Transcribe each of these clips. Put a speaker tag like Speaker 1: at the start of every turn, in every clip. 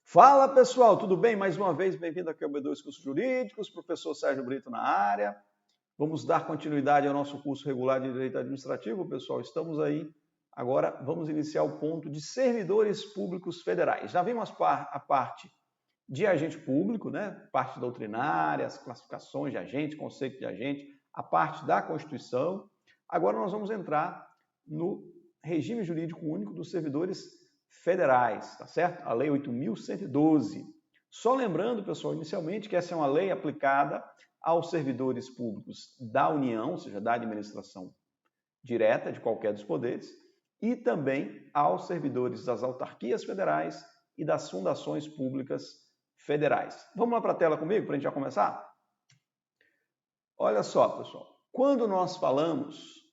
Speaker 1: Fala pessoal, tudo bem? Mais uma vez, bem-vindo aqui ao B2 Cursos Jurídicos, professor Sérgio Brito na área. Vamos dar continuidade ao nosso curso regular de Direito Administrativo, pessoal. Estamos aí, agora vamos iniciar o ponto de servidores públicos federais. Já vimos a parte de agente público, né? Parte doutrinária, as classificações de agente, conceito de agente, a parte da Constituição. Agora nós vamos entrar no regime jurídico único dos servidores federais, tá certo? A Lei 8.112. Só lembrando, pessoal, inicialmente que essa é uma lei aplicada aos servidores públicos da União, ou seja, da administração direta de qualquer dos poderes, e também aos servidores das autarquias federais e das fundações públicas federais. Vamos lá para a tela comigo para a gente já começar? Olha só, pessoal, quando nós falamos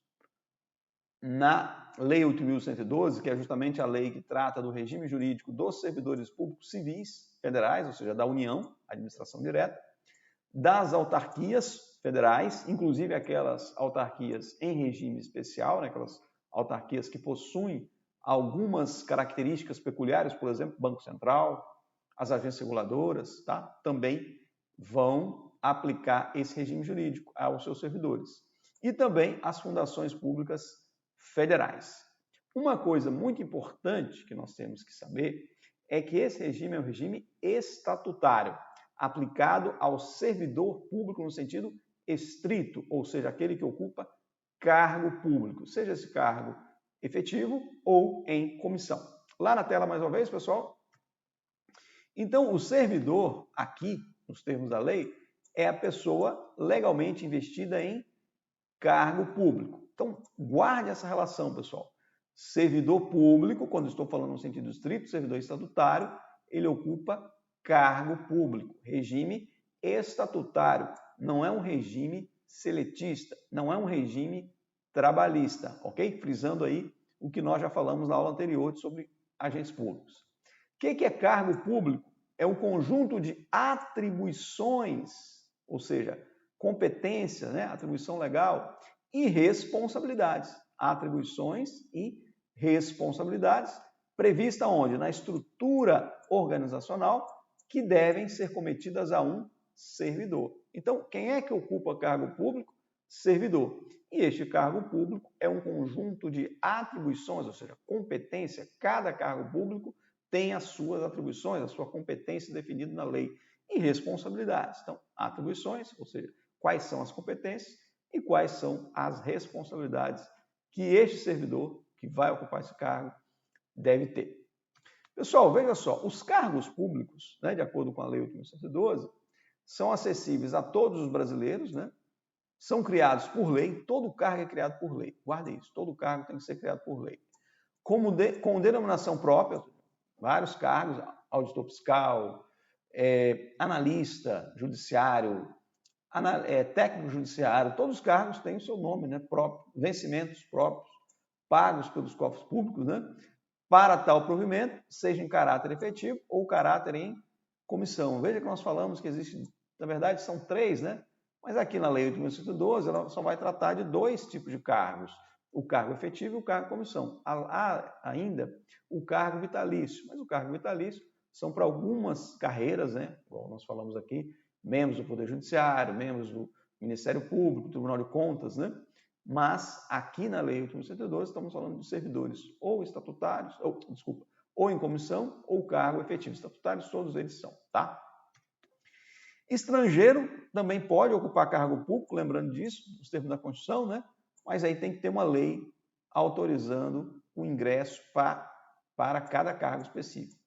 Speaker 1: na Lei 8.112, que é justamente a lei que trata do regime jurídico dos servidores públicos civis federais, ou seja, da União, administração direta, das autarquias federais, inclusive aquelas autarquias em regime especial, né, aquelas autarquias que possuem algumas características peculiares, por exemplo, Banco Central, as agências reguladoras, tá? Também vão aplicar esse regime jurídico aos seus servidores. E também as fundações públicas federais. Uma coisa muito importante que nós temos que saber é que esse regime é um regime estatutário, aplicado ao servidor público no sentido estrito, ou seja, aquele que ocupa cargo público, seja esse cargo efetivo ou em comissão. Lá na tela mais uma vez, pessoal. Então, o servidor, aqui, nos termos da lei, é a pessoa legalmente investida em cargo público. Então, guarde essa relação, pessoal. Servidor público, quando estou falando no sentido estrito, servidor estatutário, ele ocupa cargo público. Regime estatutário, não é um regime seletista, não é um regime trabalhista, ok? Frisando aí o que nós já falamos na aula anterior sobre agentes públicos. O que é cargo público? É um conjunto de atribuições, ou seja, competência, né? Atribuição legal, e responsabilidades. Atribuições e responsabilidades prevista onde? Na estrutura organizacional que devem ser cometidas a um servidor. Então, quem é que ocupa cargo público? Servidor. E este cargo público é um conjunto de atribuições, ou seja, competência. Cada cargo público tem as suas atribuições, a sua competência definida na lei. E responsabilidades. Então, atribuições, ou seja, quais são as competências e quais são as responsabilidades que este servidor que vai ocupar esse cargo deve ter. Pessoal, veja só, os cargos públicos, né, de acordo com a Lei 8.112, são acessíveis a todos os brasileiros, né, são criados por lei, todo cargo é criado por lei, guardem isso, todo cargo tem que ser criado por lei. Com denominação própria, vários cargos, auditor fiscal, analista judiciário, técnico judiciário, todos os cargos têm o seu nome, né, próprio, vencimentos próprios, pagos pelos cofres públicos, né, para tal provimento, seja em caráter efetivo ou caráter em comissão. Veja que nós falamos que existe, na verdade, são 3, né? Mas aqui na Lei 8.112, ela só vai tratar de 2 tipos de cargos, o cargo efetivo e o cargo comissão. Há ainda o cargo vitalício, mas o cargo vitalício são para algumas carreiras, né? Como nós falamos aqui, membros do Poder Judiciário, membros do Ministério Público, Tribunal de Contas, né? Mas aqui na Lei 8.112 estamos falando de servidores ou estatutários, ou em comissão ou cargo efetivo. Estatutários todos eles são, tá? Estrangeiro também pode ocupar cargo público, lembrando disso, nos termos da Constituição, né? Mas aí tem que ter uma lei autorizando o ingresso para cada cargo específico.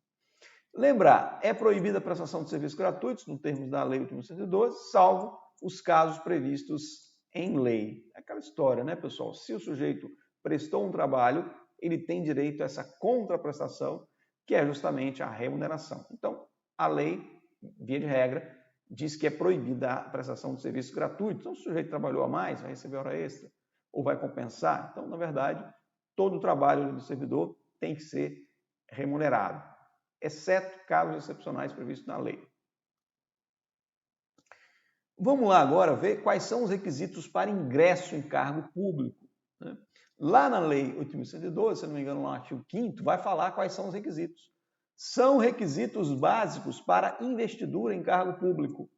Speaker 1: Lembrar, é proibida a prestação de serviços gratuitos, no termos da Lei 8.112, salvo os casos previstos em lei. É aquela história, né, pessoal? Se o sujeito prestou um trabalho, ele tem direito a essa contraprestação, que é justamente a remuneração. Então, a lei, via de regra, diz que é proibida a prestação de serviços gratuitos. Então, se o sujeito trabalhou a mais, vai receber hora extra ou vai compensar. Então, na verdade, todo o trabalho do servidor tem que ser remunerado, exceto casos excepcionais previstos na lei. Vamos lá agora ver quais são os requisitos para ingresso em cargo público, né? Lá na Lei 8.112, se não me engano, no artigo 5º, vai falar quais são os requisitos São requisitos básicos para investidura em cargo público.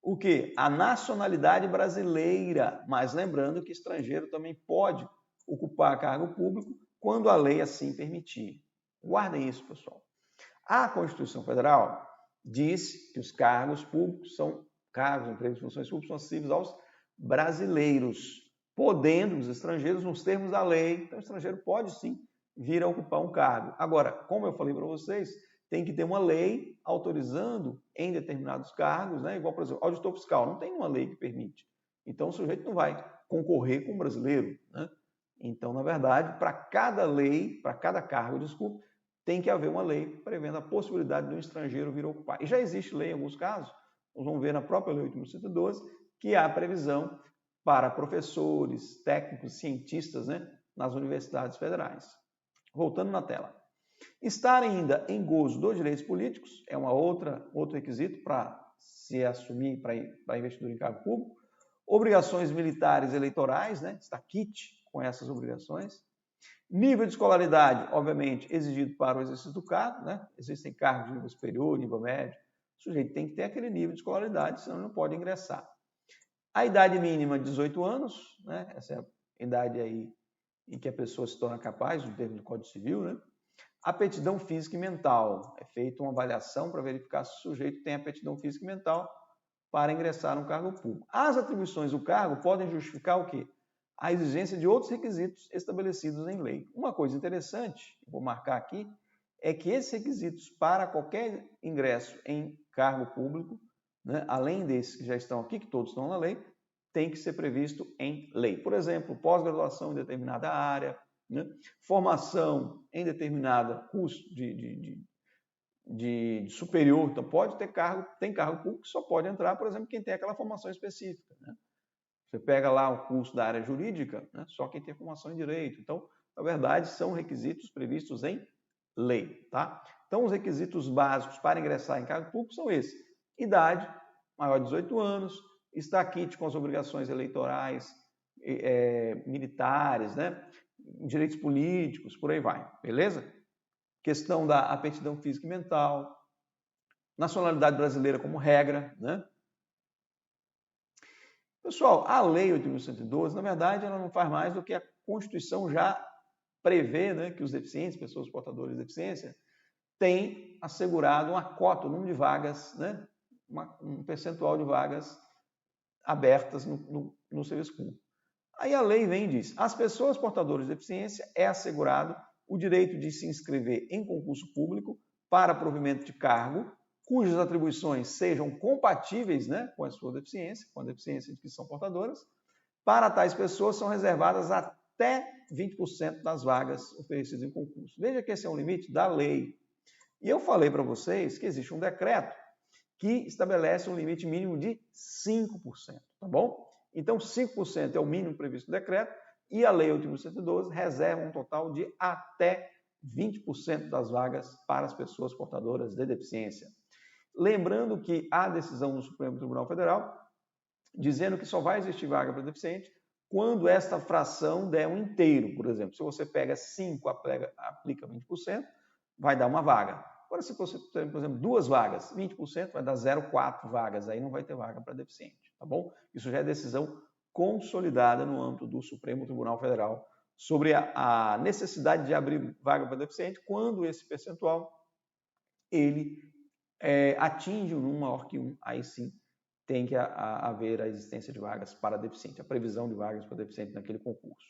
Speaker 1: O quê? A nacionalidade brasileira, mas lembrando que estrangeiro também pode ocupar cargo público quando a lei assim permitir. Guardem isso, pessoal. A Constituição Federal diz que os cargos públicos são cargos, empregos, funções públicas são acessíveis aos brasileiros, podendo os estrangeiros nos termos da lei. Então, o estrangeiro pode sim vir a ocupar um cargo. Agora, como eu falei para vocês, tem que ter uma lei autorizando em determinados cargos, né? Igual, por exemplo, auditor fiscal, não tem uma lei que permite. Então, o sujeito não vai concorrer com um brasileiro, né? Então, na verdade, para cada lei, para cada cargo, desculpe, tem que haver uma lei prevendo a possibilidade de um estrangeiro vir ocupar. E já existe lei em alguns casos, nós vamos ver na própria Lei 8.112, que há previsão para professores, técnicos, cientistas, né, nas universidades federais. Voltando na tela. Estar ainda em gozo dos direitos políticos é outro requisito para se assumir para investidor em cargo público. Obrigações militares eleitorais, né? Está quite com essas obrigações. Nível de escolaridade, obviamente, exigido para o exercício do cargo, né? Existem cargos de nível superior, nível médio. O sujeito tem que ter aquele nível de escolaridade, senão não pode ingressar. A idade mínima de 18 anos, né? Essa é a idade aí em que a pessoa se torna capaz, no termo do Código Civil, né? Aptidão física e mental. É feita uma avaliação para verificar se o sujeito tem aptidão física e mental para ingressar no cargo público. As atribuições do cargo podem justificar o quê? A exigência de outros requisitos estabelecidos em lei. Uma coisa interessante, vou marcar aqui, é que esses requisitos para qualquer ingresso em cargo público, né, além desses que já estão aqui, que todos estão na lei, tem que ser previsto em lei. Por exemplo, pós-graduação em determinada área, né, formação em determinada curso de superior, então pode ter cargo, tem cargo público que só pode entrar, por exemplo, quem tem aquela formação específica, né? Você pega lá o curso da área jurídica, né? Só quem tem formação em direito. Então, na verdade, são requisitos previstos em lei, tá? Então, os requisitos básicos para ingressar em cargo público são esses: idade, maior de 18 anos, estar quite com as obrigações eleitorais, militares, né? Direitos políticos, por aí vai, beleza? Questão da aptidão física e mental, nacionalidade brasileira como regra, né? Pessoal, a Lei 8.112, na verdade, ela não faz mais do que a Constituição já prevê, né, que os deficientes, pessoas portadoras de deficiência, têm assegurado uma cota, um número de vagas, né, um percentual de vagas abertas no serviço público. Aí a lei vem e diz: às pessoas portadoras de deficiência é assegurado o direito de se inscrever em concurso público para provimento de cargo, cujas atribuições sejam compatíveis, né, com a sua deficiência, com a deficiência de que são portadoras. Para tais pessoas são reservadas até 20% das vagas oferecidas em concurso. Veja que esse é um limite da lei. E eu falei para vocês que existe um decreto que estabelece um limite mínimo de 5%, tá bom? Então, 5% é o mínimo previsto no decreto e a Lei 8.112 reserva um total de até 20% das vagas para as pessoas portadoras de deficiência. Lembrando que há decisão do Supremo Tribunal Federal dizendo que só vai existir vaga para deficiente quando esta fração der um inteiro. Por exemplo, se você pega 5, aplica 20%, vai dar uma vaga. Agora, se você tem, por exemplo, 2 vagas, 20% vai dar 0,4 vagas, aí não vai ter vaga para deficiente, tá bom? Isso já é decisão consolidada no âmbito do Supremo Tribunal Federal sobre a necessidade de abrir vaga para deficiente quando esse percentual ele atinge um número maior que 1, aí sim tem que haver a existência de vagas para deficiente, a previsão de vagas para deficiente naquele concurso.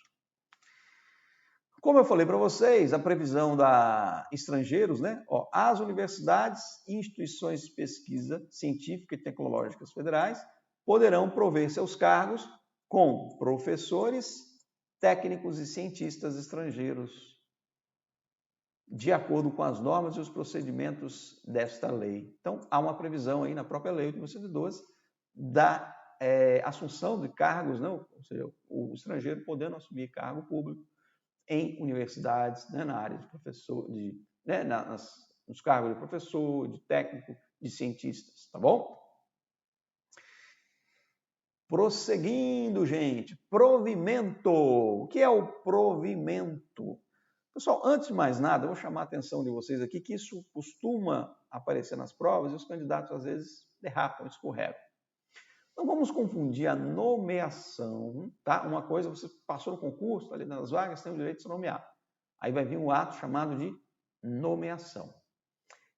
Speaker 1: Como eu falei para vocês, a previsão da estrangeiros, né? Ó, as universidades e instituições de pesquisa científica e tecnológicas federais poderão prover seus cargos com professores, técnicos e cientistas estrangeiros, de acordo com as normas e os procedimentos desta lei. Então, há uma previsão aí na própria Lei 8.112 da assunção de cargos, não? Ou seja, o estrangeiro podendo assumir cargo público em universidades, né, na área de professor, nos cargos de professor, de técnico, de cientistas, tá bom? Prosseguindo, gente, provimento. O que é o provimento? Pessoal, antes de mais nada, eu vou chamar a atenção de vocês aqui que isso costuma aparecer nas provas e os candidatos às vezes derrapam, escorregam. Não vamos confundir a nomeação, tá? Uma coisa, você passou no concurso, ali nas vagas, tem o direito de se nomear. Aí vai vir um ato chamado de nomeação.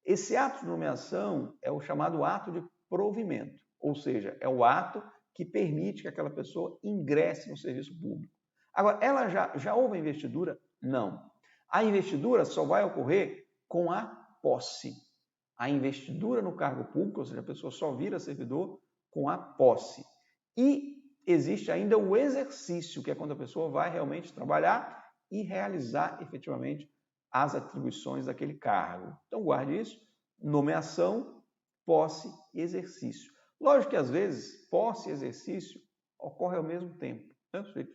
Speaker 1: Esse ato de nomeação é o chamado ato de provimento, ou seja, é o ato que permite que aquela pessoa ingresse no serviço público. Agora, ela já houve a investidura? Não. A investidura só vai ocorrer com a posse. A investidura no cargo público, ou seja, a pessoa só vira servidor com a posse. E existe ainda o exercício, que é quando a pessoa vai realmente trabalhar e realizar efetivamente as atribuições daquele cargo. Então, guarde isso: nomeação, posse e exercício. Lógico que, às vezes, posse e exercício ocorrem ao mesmo tempo. Né? O sujeito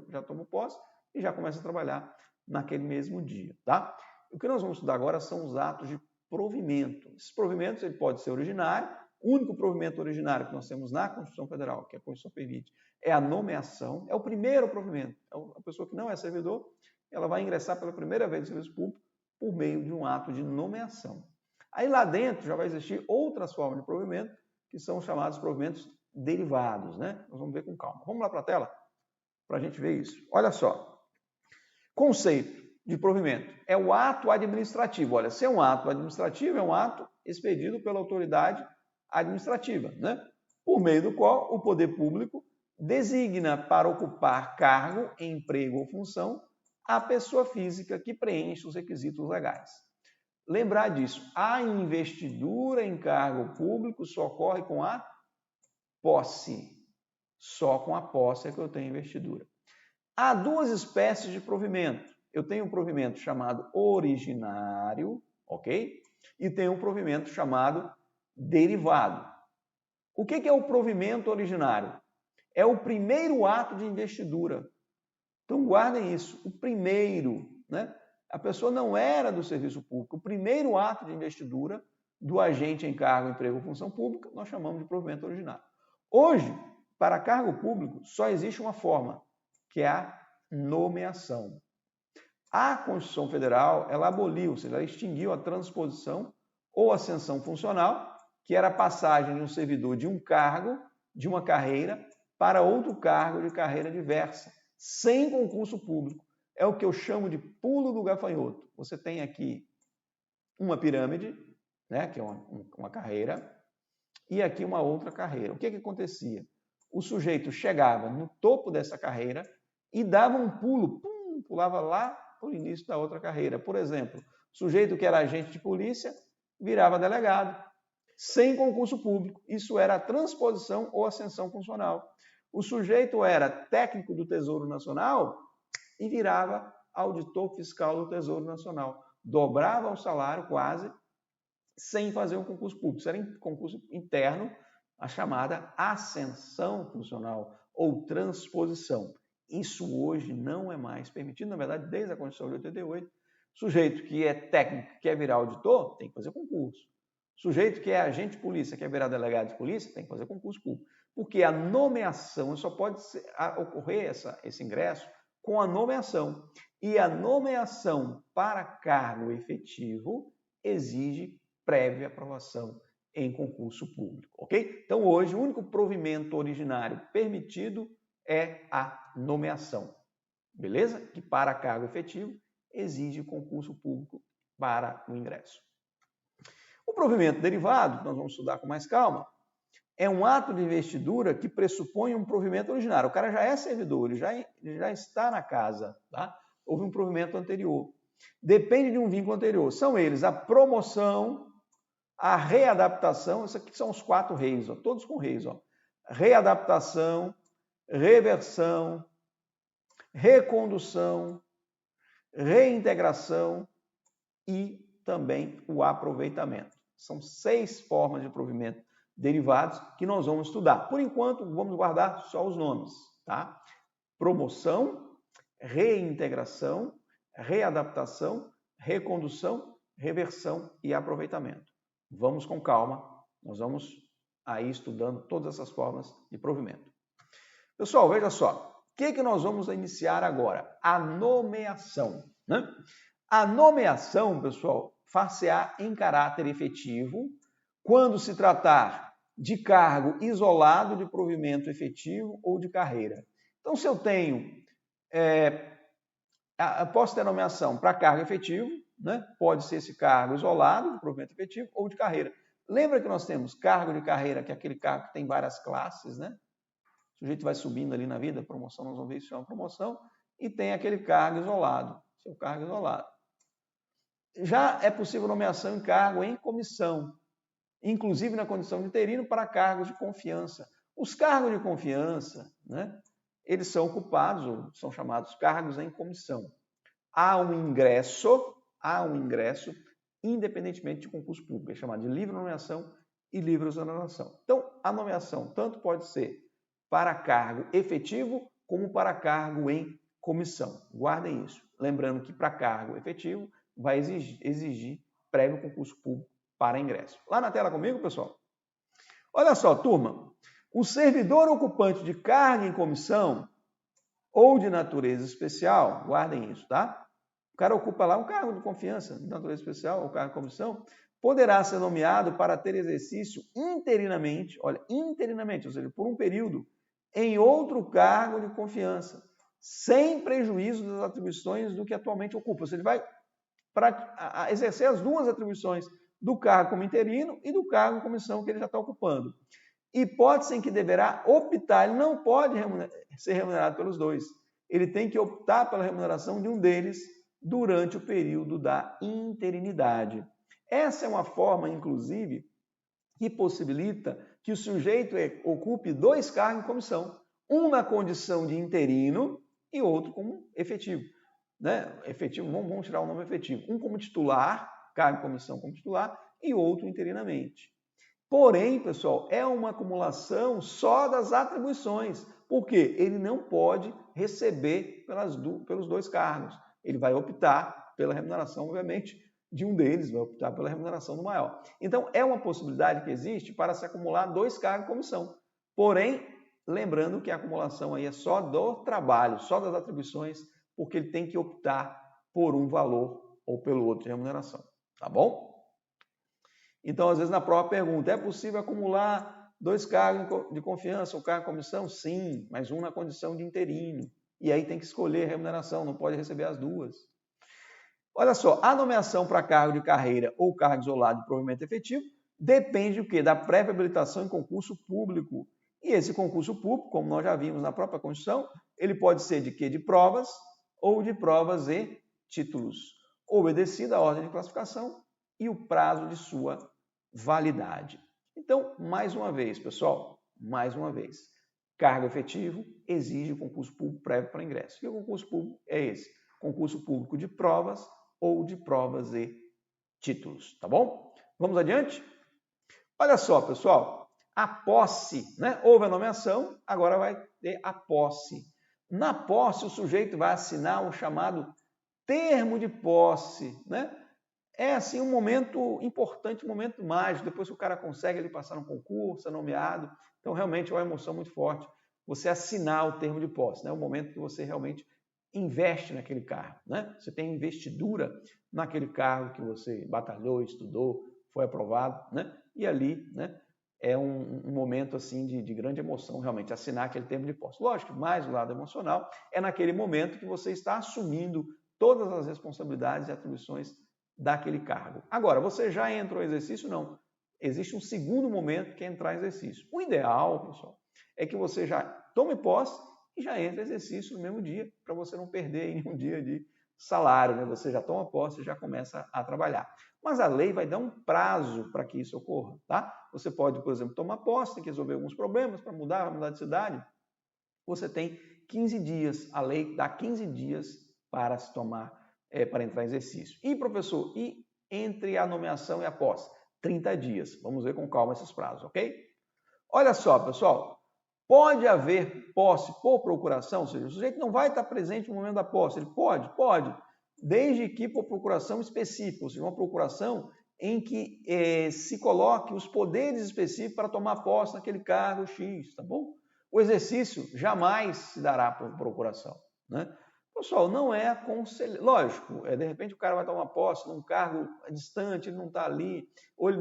Speaker 1: já tomou posse e já começa a trabalhar naquele mesmo dia. Tá? O que nós vamos estudar agora são os atos de provimento. Esses provimentos ele pode ser originário. O único provimento originário que nós temos na Constituição Federal, que a Constituição permite, é a nomeação. É o primeiro provimento. A pessoa que não é servidor, ela vai ingressar pela primeira vez no serviço público por meio de um ato de nomeação. Aí lá dentro já vai existir outras formas de provimento, que são chamados provimentos derivados, né? Nós vamos ver com calma. Vamos lá para a tela para a gente ver isso. Olha só. Conceito de provimento é o ato administrativo. Olha, se é um ato administrativo, é um ato expedido pela autoridade administrativa, né? Por meio do qual o poder público designa para ocupar cargo, emprego ou função a pessoa física que preenche os requisitos legais. Lembrar disso, a investidura em cargo público só ocorre com a posse. Só com a posse é que eu tenho investidura. Há duas espécies de provimento. Eu tenho um provimento chamado originário, ok? E tenho um provimento chamado derivado. O que é o provimento originário? É o primeiro ato de investidura. Então guardem isso, o primeiro, né? A pessoa não era do serviço público. O primeiro ato de investidura do agente em cargo, emprego ou função pública, nós chamamos de provimento originário. Hoje, para cargo público, só existe uma forma, que é a nomeação. A Constituição Federal, ela aboliu, ou seja, ela extinguiu a transposição ou ascensão funcional, que era a passagem de um servidor de um cargo, de uma carreira, para outro cargo de carreira diversa, sem concurso público. É o que eu chamo de pulo do gafanhoto. Você tem aqui uma pirâmide, né, que é uma carreira, e aqui uma outra carreira. O que acontecia? O sujeito chegava no topo dessa carreira e dava um pulo, pulava lá para o início da outra carreira. Por exemplo, o sujeito que era agente de polícia virava delegado, sem concurso público. Isso era a transposição ou ascensão funcional. O sujeito era técnico do Tesouro Nacional e virava auditor fiscal do Tesouro Nacional. Dobrava o salário quase sem fazer um concurso público. Isso era em concurso interno, a chamada ascensão funcional ou transposição. Isso hoje não é mais permitido, na verdade, desde a Constituição de 88. Sujeito que é técnico, quer virar auditor, tem que fazer concurso. Sujeito que é agente de polícia, quer virar delegado de polícia, tem que fazer concurso público. Porque a nomeação, só pode ocorrer esse ingresso com a nomeação. E a nomeação para cargo efetivo exige prévia aprovação em concurso público, ok? Então, hoje, o único provimento originário permitido é a nomeação, beleza? Que para cargo efetivo exige concurso público para o ingresso. O provimento derivado, que nós vamos estudar com mais calma, é um ato de investidura que pressupõe um provimento originário. O cara já é servidor, ele já está na casa, tá? Houve um provimento anterior. Depende de um vínculo anterior. São eles a promoção, a readaptação, isso aqui são os 4 reis, ó, todos com reis. Ó. Readaptação, reversão, recondução, reintegração e também o aproveitamento. São 6 formas de provimento derivados que nós vamos estudar. Por enquanto, vamos guardar só os nomes, tá? Promoção, reintegração, readaptação, recondução, reversão e aproveitamento. Vamos com calma, nós vamos aí estudando todas essas formas de provimento. Pessoal, veja só, o que nós vamos iniciar agora? A nomeação. né? A nomeação, pessoal, far-se-á em caráter efetivo quando se tratar de cargo isolado de provimento efetivo ou de carreira. Então, se eu tenho, posso ter nomeação para cargo efetivo, né? Pode ser esse cargo isolado de provimento efetivo ou de carreira. Lembra que nós temos cargo de carreira, que é aquele cargo que tem várias classes, né? O sujeito vai subindo ali na vida, promoção, nós vamos ver isso é uma promoção, e tem aquele cargo isolado, seu cargo isolado. Já é possível nomeação em cargo em comissão, inclusive na condição de interino para cargos de confiança. Os cargos de confiança, né, eles são ocupados, ou são chamados cargos em comissão. Há um ingresso, independentemente de concurso público, é chamado de livre nomeação e livre exoneração. Então, a nomeação tanto pode ser para cargo efetivo como para cargo em comissão. Guardem isso. Lembrando que para cargo efetivo vai exigir prévio concurso público para ingresso. Lá na tela comigo, pessoal? Olha só, turma. O servidor ocupante de cargo em comissão ou de natureza especial, guardem isso, tá? O cara ocupa lá um cargo de confiança, de natureza especial ou cargo de comissão, poderá ser nomeado para ter exercício interinamente, olha, interinamente, ou seja, por um período, em outro cargo de confiança, sem prejuízo das atribuições do que atualmente ocupa. Ou seja, ele vai para exercer as duas atribuições do cargo como interino e do cargo em comissão que ele já está ocupando. Hipótese em que deverá optar, ele não pode ser remunerado pelos dois. Ele tem que optar pela remuneração de um deles durante o período da interinidade. Essa é uma forma, inclusive, que possibilita que o sujeito ocupe dois cargos em comissão, um na condição de interino e outro como efetivo. Né? Efetivo, vamos tirar o nome efetivo. Um como titular, cargo em comissão como titular, e outro interinamente. Porém, pessoal, é uma acumulação só das atribuições, porque ele não pode receber pelos dois cargos. Ele vai optar pela remuneração, obviamente, de um deles, vai optar pela remuneração do maior. Então, é uma possibilidade que existe para se acumular dois cargos em comissão. Porém, lembrando que a acumulação aí é só do trabalho, só das atribuições, porque ele tem que optar por um valor ou pelo outro de remuneração. Tá bom? Então, às vezes, na própria pergunta, é possível acumular dois cargos de confiança ou cargo de comissão? Sim, mas um na condição de interino. E aí tem que escolher a remuneração, não pode receber as duas. Olha só, a nomeação para cargo de carreira ou cargo isolado de provimento efetivo depende do quê? Da prévia habilitação em concurso público. E esse concurso público, como nós já vimos na própria Constituição, ele pode ser de quê? De provas ou de provas e títulos, obedecida a ordem de classificação e o prazo de sua validade. Então, mais uma vez, pessoal, mais uma vez, cargo efetivo exige concurso público prévio para ingresso. E o concurso público é esse, concurso público de provas ou de provas e títulos, tá bom? Vamos adiante? Olha só, pessoal, a posse, né? Houve a nomeação, agora vai ter a posse. Na posse, o sujeito vai assinar um chamado termo de posse, né? É assim um momento importante, um momento mágico, depois que o cara consegue ele passar no concurso, é nomeado. Então, realmente é uma emoção muito forte você assinar o termo de posse, né? O momento que você realmente investe naquele cargo, né? Você tem investidura naquele cargo que você batalhou, estudou, foi aprovado, né? E ali, né, é um momento assim de grande emoção, realmente, assinar aquele termo de posse. Lógico, mais o lado emocional é naquele momento que você está assumindo todas as responsabilidades e atribuições daquele cargo. Agora, você já entrou em exercício? Não. Existe um segundo momento que é entrar em exercício. O ideal, pessoal, é que você já tome posse e já entre em exercício no mesmo dia, para você não perder nenhum dia de salário, né? Você já toma posse e já começa a trabalhar. Mas a lei vai dar um prazo para que isso ocorra, tá? Você pode, por exemplo, tomar posse, tem que resolver alguns problemas para mudar de cidade. Você tem 15 dias, a lei dá 15 dias para se tomar, para entrar em exercício. E, professor, e entre a nomeação e a posse? 30 dias. Vamos ver com calma esses prazos, ok? Olha só, pessoal, pode haver posse por procuração, ou seja, o sujeito não vai estar presente no momento da posse. Ele pode, desde que por procuração específica, ou seja, uma procuração em que se coloque os poderes específicos para tomar posse naquele cargo X, tá bom? O exercício jamais se dará por procuração, né? Pessoal, não é aconselhável. Lógico, de repente o cara vai tomar posse num cargo distante, ele não está ali, ou ele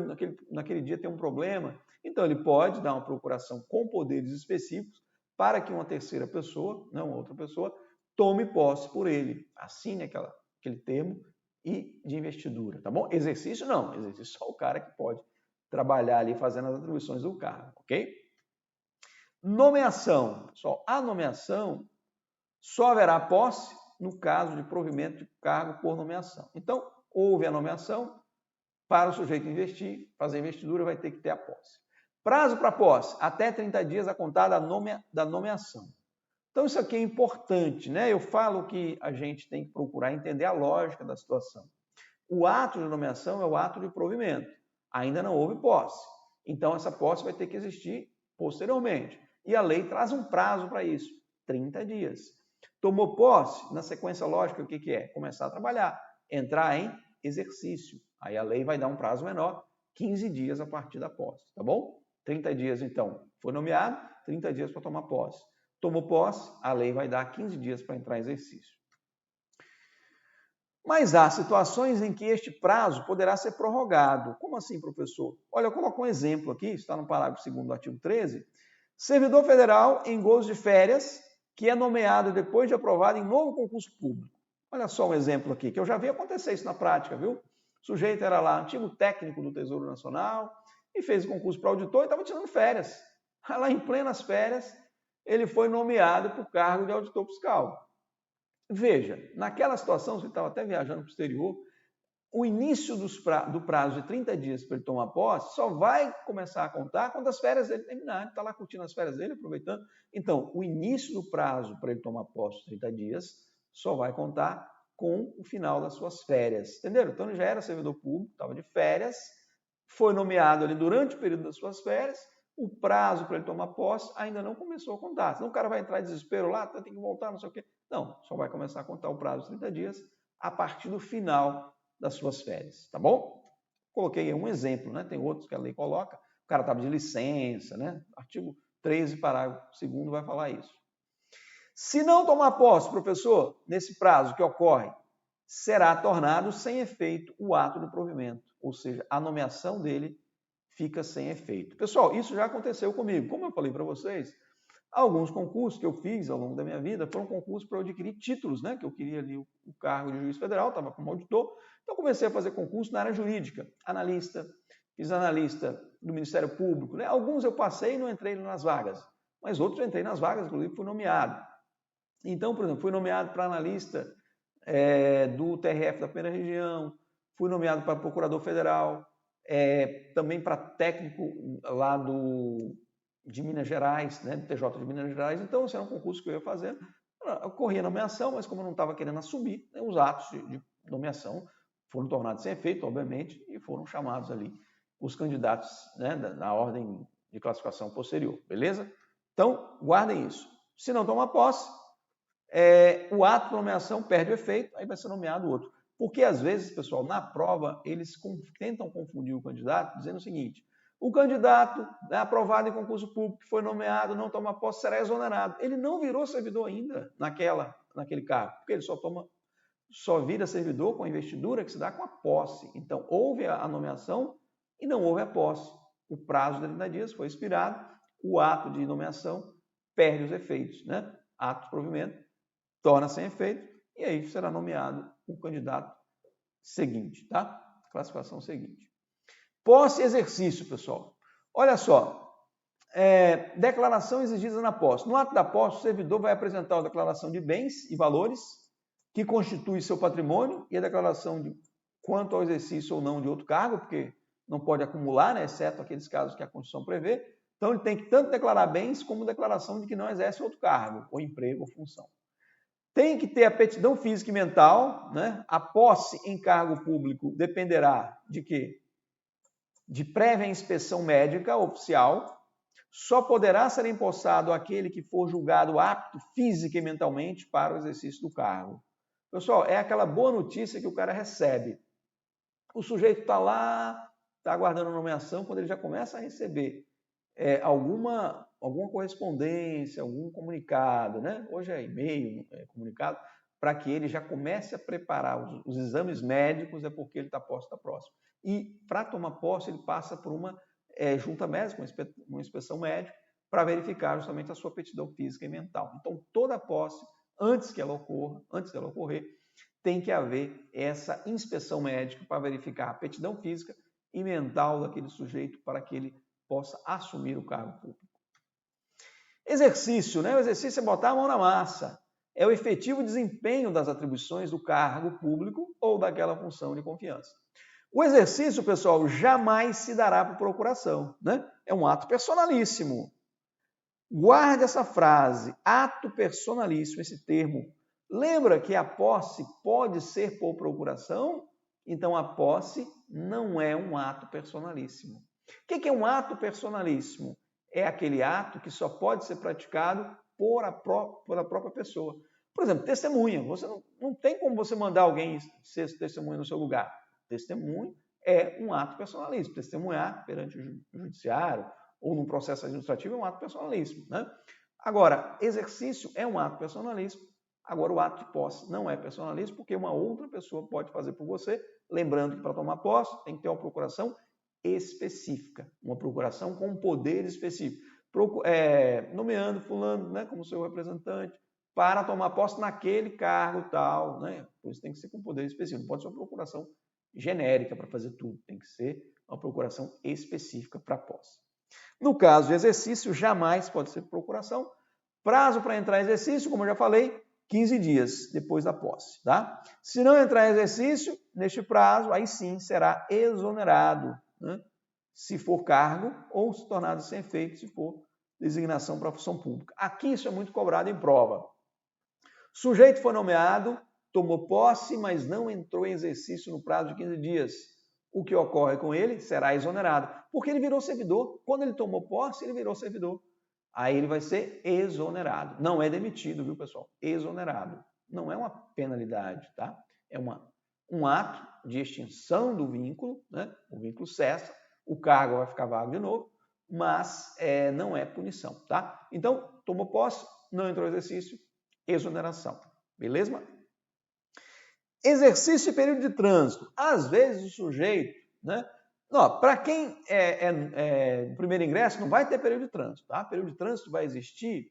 Speaker 1: naquele dia tem um problema. Então, ele pode dar uma procuração com poderes específicos para que uma terceira pessoa, não outra pessoa, tome posse por ele. Assine aquele termo e de investidura, tá bom? Exercício não, exercício só o cara que pode trabalhar ali fazendo as atribuições do cargo, ok? Nomeação. Pessoal, a nomeação só haverá posse no caso de provimento de cargo por nomeação. Então, houve a nomeação, para o sujeito investir, fazer a investidura, vai ter que ter a posse. Prazo para posse, até 30 dias a contar da nomeação. Então, isso aqui é importante, né? Eu falo que a gente tem que procurar entender a lógica da situação. O ato de nomeação é o ato de provimento. Ainda não houve posse. Então, essa posse vai ter que existir posteriormente. E a lei traz um prazo para isso, 30 dias. Tomou posse, na sequência lógica, o que é? Começar a trabalhar, entrar em exercício. Aí a lei vai dar um prazo menor, 15 dias a partir da posse, tá bom? 30 dias, então, foi nomeado, 30 dias para tomar posse. Tomou posse, a lei vai dar 15 dias para entrar em exercício. Mas há situações em que este prazo poderá ser prorrogado. Como assim, professor? Olha, eu coloco um exemplo aqui, está no parágrafo 2º do artigo 13. Servidor federal em gozo de férias, que é nomeado depois de aprovado em novo concurso público. Olha só um exemplo aqui, que eu já vi acontecer isso na prática, viu? O sujeito era lá, antigo técnico do Tesouro Nacional, e fez o concurso para auditor e estava tirando férias. Lá em plenas férias, ele foi nomeado para o cargo de auditor fiscal. Veja, naquela situação, você estava até viajando para o exterior, o início do prazo de 30 dias para ele tomar posse só vai começar a contar quando as férias dele terminarem. Está lá curtindo as férias dele, aproveitando. Então, o início do prazo para ele tomar posse, 30 dias, só vai contar com o final das suas férias. Entenderam? Então, ele já era servidor público, estava de férias, foi nomeado ali durante o período das suas férias, o prazo para ele tomar posse ainda não começou a contar. Senão o cara vai entrar em desespero lá, tem que voltar, não sei o quê. Não, só vai começar a contar o prazo de 30 dias a partir do final das suas férias, tá bom? Coloquei um exemplo, né? Tem outros que a lei coloca. O cara estava de licença, né? Artigo 13, parágrafo 2º vai falar isso. Se não tomar posse, professor, nesse prazo que ocorre, será tornado sem efeito o ato do provimento, ou seja, a nomeação dele fica sem efeito. Pessoal, isso já aconteceu comigo. Como eu falei para vocês, alguns concursos que eu fiz ao longo da minha vida foram concursos para eu adquirir títulos, né? Que eu queria ali o cargo de juiz federal, estava como auditor. Então, comecei a fazer concurso na área jurídica, analista, fiz analista do Ministério Público, né? Alguns eu passei e não entrei nas vagas, mas outros eu entrei nas vagas, inclusive fui nomeado. Então, por exemplo, fui nomeado para analista do TRF da primeira região, fui nomeado para procurador federal, também para técnico lá de Minas Gerais, né, do TJ de Minas Gerais. Então, esse era um concurso que eu ia fazendo. Eu corria nomeação, mas como eu não estava querendo assumir, né, os atos de nomeação foram tornados sem efeito, obviamente, e foram chamados ali os candidatos, né, na ordem de classificação posterior, beleza? Então, guardem isso. Se não tomar posse, o ato de nomeação perde o efeito, aí vai ser nomeado outro. Porque, às vezes, pessoal, na prova, eles tentam confundir o candidato, dizendo o seguinte: o candidato aprovado em concurso público, que foi nomeado, não toma posse, será exonerado. Ele não virou servidor ainda naquele cargo, porque ele só vira servidor com a investidura que se dá com a posse. Então, houve a nomeação e não houve a posse. O prazo de 30 dias foi expirado, o ato de nomeação perde os efeitos, né? Ato de provimento torna sem efeito e aí será nomeado o candidato seguinte, tá? Classificação seguinte. Posse e exercício, pessoal. Olha só, declaração exigida na posse. No ato da posse, o servidor vai apresentar a declaração de bens e valores que constitui seu patrimônio e a declaração de quanto ao exercício ou não de outro cargo, porque não pode acumular, né, exceto aqueles casos que a Constituição prevê. Então, ele tem que tanto declarar bens como declaração de que não exerce outro cargo, ou emprego, ou função. Tem que ter aptidão física e mental, né? A posse em cargo público dependerá de quê? De prévia inspeção médica oficial. Só poderá ser empossado aquele que for julgado apto física e mentalmente para o exercício do cargo. Pessoal, é aquela boa notícia que o cara recebe. O sujeito está lá, está aguardando a nomeação, quando ele já começa a receber alguma correspondência, algum comunicado, né? Hoje é e-mail, comunicado, para que ele já comece a preparar os exames médicos, é porque ele está próximo. E para tomar posse, ele passa por uma junta médica, uma inspeção médica, para verificar justamente a sua aptidão física e mental. Então, toda posse, antes dela ocorrer, tem que haver essa inspeção médica para verificar a aptidão física e mental daquele sujeito para que ele possa assumir o cargo público. Exercício, né? O exercício é botar a mão na massa. É o efetivo desempenho das atribuições do cargo público ou daquela função de confiança. O exercício, pessoal, jamais se dará por procuração, né? É um ato personalíssimo. Guarde essa frase, ato personalíssimo, esse termo. Lembra que a posse pode ser por procuração? Então, a posse não é um ato personalíssimo. O que é um ato personalíssimo? É aquele ato que só pode ser praticado pela própria pessoa. Por exemplo, testemunha. Você não tem como você mandar alguém ser testemunha no seu lugar. Testemunho é um ato personalíssimo. Testemunhar perante o judiciário ou num processo administrativo é um ato personalíssimo, né? Agora, exercício é um ato personalíssimo. Agora, o ato de posse não é personalíssimo, porque uma outra pessoa pode fazer por você. Lembrando que para tomar posse tem que ter uma procuração específica, uma procuração com poder específico, nomeando fulano, né, como seu representante para tomar posse naquele cargo tal, né? Por isso tem que ser com poder específico, não pode ser uma procuração genérica para fazer tudo, tem que ser uma procuração específica para posse. No caso de exercício, jamais pode ser procuração. Prazo para entrar em exercício, como eu já falei, 15 dias depois da posse, tá? Se não entrar em exercício, neste prazo, aí sim será exonerado, né? Se for cargo ou se tornado sem efeito, se for designação para a função pública. Aqui isso é muito cobrado em prova. Sujeito foi nomeado, tomou posse, mas não entrou em exercício no prazo de 15 dias. O que ocorre com ele será exonerado, porque ele virou servidor. Quando ele tomou posse, ele virou servidor. Aí ele vai ser exonerado. Não é demitido, viu, pessoal? Exonerado. Não é uma penalidade, tá? É um ato de extinção do vínculo, né? O vínculo cessa, o cargo vai ficar vago de novo, mas não é punição, tá? Então, tomou posse, não entrou em exercício, exoneração. Beleza? Exercício e período de trânsito. Às vezes o sujeito, né? Para quem no primeiro ingresso, não vai ter período de trânsito, tá? Período de trânsito vai existir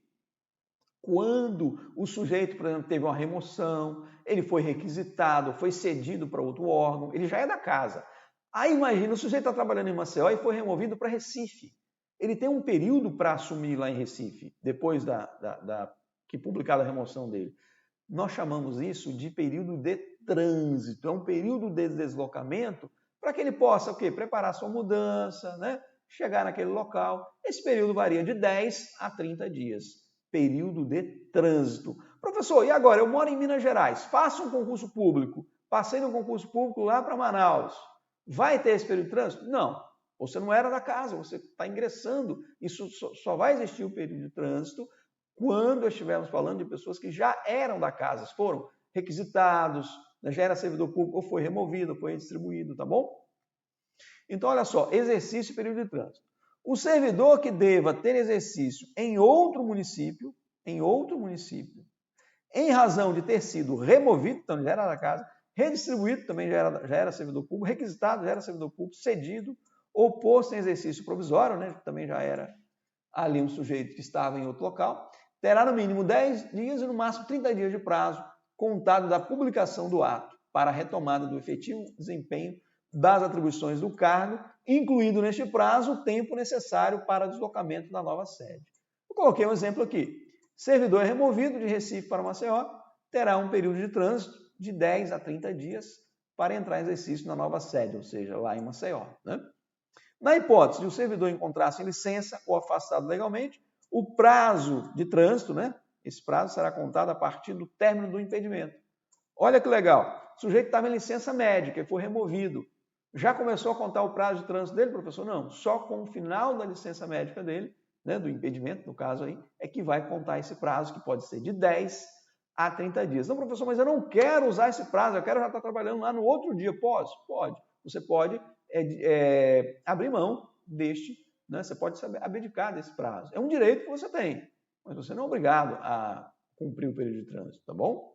Speaker 1: quando o sujeito, por exemplo, teve uma remoção, ele foi requisitado, foi cedido para outro órgão, ele já é da casa. Aí imagina, o sujeito está trabalhando em Maceió e foi removido para Recife. Ele tem um período para assumir lá em Recife, depois que publicada a remoção dele. Nós chamamos isso de período de trânsito. É um período de deslocamento para que ele possa o quê? Preparar sua mudança, né? Chegar naquele local. Esse período varia de 10 a 30 dias. Período de trânsito. Professor, e agora? Eu moro em Minas Gerais, faço um concurso público, passei no concurso público lá para Manaus. Vai ter esse período de trânsito? Não. Você não era da casa, você está ingressando. Isso só vai existir o período de trânsito quando estivermos falando de pessoas que já eram da casa, foram requisitados, já era servidor público, ou foi removido, ou foi redistribuído, tá bom? Então, olha só, exercício e período de trânsito. O servidor que deva ter exercício em outro município, em razão de ter sido removido, então já era da casa, redistribuído, também já era servidor público, requisitado, já era servidor público, cedido, ou posto em exercício provisório, né, também já era ali um sujeito que estava em outro local, terá no mínimo 10 dias e no máximo 30 dias de prazo, contado da publicação do ato, para a retomada do efetivo desempenho das atribuições do cargo, incluindo neste prazo o tempo necessário para deslocamento da nova sede. Eu coloquei um exemplo aqui. Servidor é removido de Recife para Maceió, terá um período de trânsito de 10 a 30 dias para entrar em exercício na nova sede, ou seja, lá em Maceió, né? Na hipótese de o servidor encontrar-se em licença ou afastado legalmente, o prazo de trânsito, né? Esse prazo será contado a partir do término do impedimento. Olha que legal, o sujeito estava em licença médica e foi removido. Já começou a contar o prazo de trânsito dele, professor? Não, só com o final da licença médica dele, né, do impedimento, no caso aí, é que vai contar esse prazo, que pode ser de 10 a 30 dias. Não, professor, mas eu não quero usar esse prazo, eu quero já estar trabalhando lá no outro dia. Pode? Pode. Você pode abrir mão deste, né? Você pode abdicar desse prazo. É um direito que você tem, mas você não é obrigado a cumprir o período de trânsito, tá bom?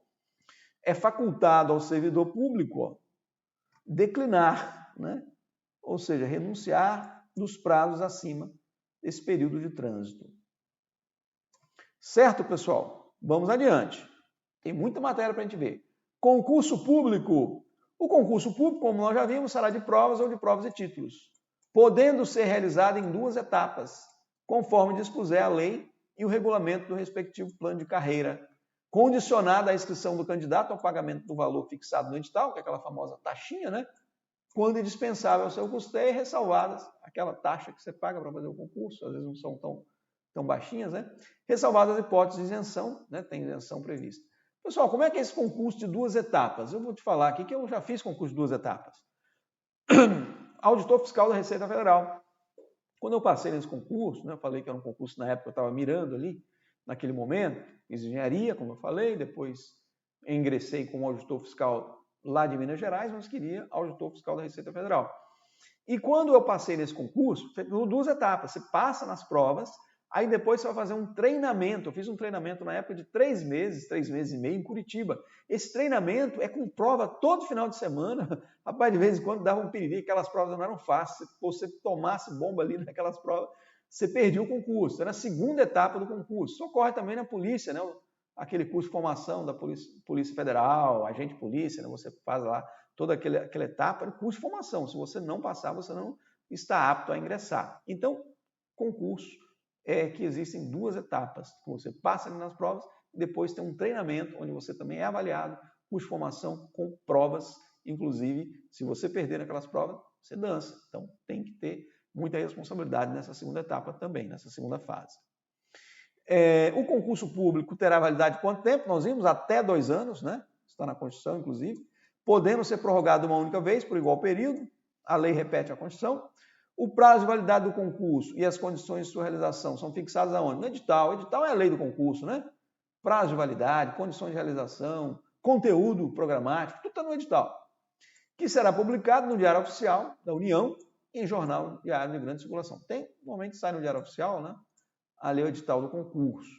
Speaker 1: é facultado ao servidor público declinar, né? Ou seja, renunciar dos prazos acima desse período de trânsito. Certo, pessoal? Vamos adiante. Tem muita matéria para a gente ver. Concurso público. O concurso público, como nós já vimos, será de provas ou de provas e títulos, podendo ser realizado em 2 etapas, conforme dispuser a lei e o regulamento do respectivo plano de carreira, condicionada à inscrição do candidato ao pagamento do valor fixado no edital, que é aquela famosa taxinha, né? Quando indispensável ao seu custeio, ressalvadas aquela taxa que você paga para fazer o concurso, às vezes não são tão baixinhas, né? Ressalvadas as hipóteses de isenção, né? Tem isenção prevista. Pessoal, como é que é esse concurso de 2 etapas? Eu vou te falar aqui que eu já fiz concurso de 2 etapas. Auditor fiscal da Receita Federal. Quando eu passei nesse concurso, né, eu falei que era um concurso na época que eu estava mirando ali, naquele momento, fiz engenharia, como eu falei, depois ingressei como auditor fiscal lá de Minas Gerais, mas queria auditor fiscal da Receita Federal. E quando eu passei nesse concurso, 2 etapas. Você passa nas provas, aí depois você vai fazer um treinamento. Eu fiz um treinamento na época de 3 meses e meio em Curitiba. Esse treinamento é com prova todo final de semana. Rapaz, de vez em quando dava um piriri, aquelas provas não eram fáceis. Se você tomasse bomba ali naquelas provas, você perdia o concurso. Era a 2ª etapa do concurso. Isso ocorre também na polícia, né? Aquele curso de formação da Polícia Federal, agente de polícia, né? Você faz lá toda aquela etapa de curso de formação. Se você não passar, você não está apto a ingressar. Então, concurso é que existem 2 etapas. Você passa ali nas provas e depois tem um treinamento onde você também é avaliado, curso de formação com provas. Inclusive, se você perder naquelas provas, você dança. Então, tem que ter muita responsabilidade nessa 2ª etapa também, nessa 2ª fase. O concurso público terá validade de quanto tempo? Nós vimos até 2 anos, né? Está na Constituição, inclusive. Podendo ser prorrogado uma única vez por igual período. A lei repete a Constituição. O prazo de validade do concurso e as condições de sua realização são fixadas aonde? No edital. O edital é a lei do concurso, né? Prazo de validade, condições de realização, conteúdo programático, tudo está no edital. Que será publicado no Diário Oficial da União e em jornal diário de grande circulação. Tem, normalmente sai no Diário Oficial, né? Ali é o edital do concurso.